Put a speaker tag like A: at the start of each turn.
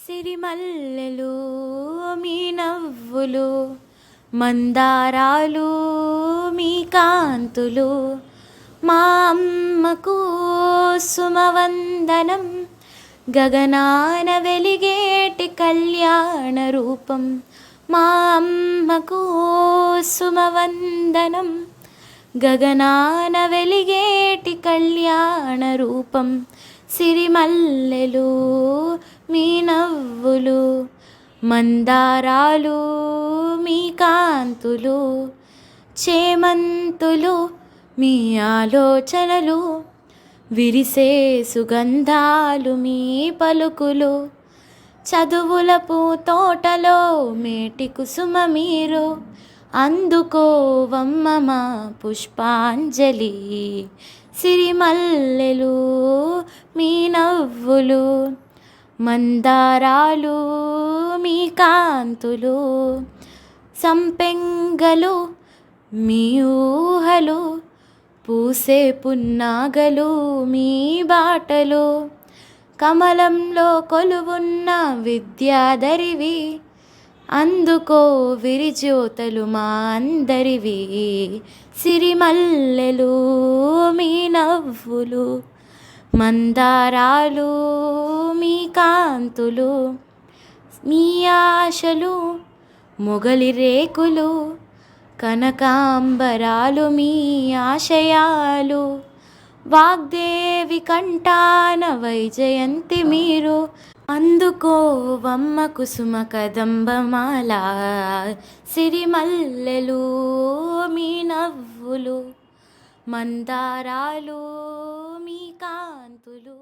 A: సిరిమల్లెలు మీ నవ్వులు, మందారాలు మీ కాంతులు, మా అమ్మకు సుమవందనం, గగనాన వెలిగేటి కళ్యాణ రూపం. మా అమ్మకు సుమవందనం, గగనాన వెలిగేటి కళ్యాణ రూపం. సిరిమల్లెలు మీ నవ్వులు, మందారాలు మీ కాంతులు, చేమంతులు మీ ఆలోచనలు, విరిసే సుగంధాలు మీ పలుకులు, చదువుల పూతోటలో మేటి కుసుమ మీరు, అందుకోవమ్మ మా పుష్పాంజలి. సిరిమల్లెలు మీ నవ్వులు, మందారాలు మీ కాంతులు, సంపెంగలు మీ ఊహలు, పూసే పున్నాగలు మీ బాటలు, కమలంలో కొలువున్న విద్యాధరివి, అందుకో విరిజ్యోతలు మా అందరివి. సిరిమల్లెలు మీ నవ్వులు, మందారాలు మీ కాంతులు, మీ ఆశలు మొగలి రేకులు, కనకాంబరాలు మీ ఆశయాలు, వాగ్దేవి కంఠాన వైజయంతి మీరు, అందుకోవమ్మ కుసుమ కదంబమాల. సిరిమల్లెలు మీ నవ్వులు, మందారాలు మీ కాంతులు.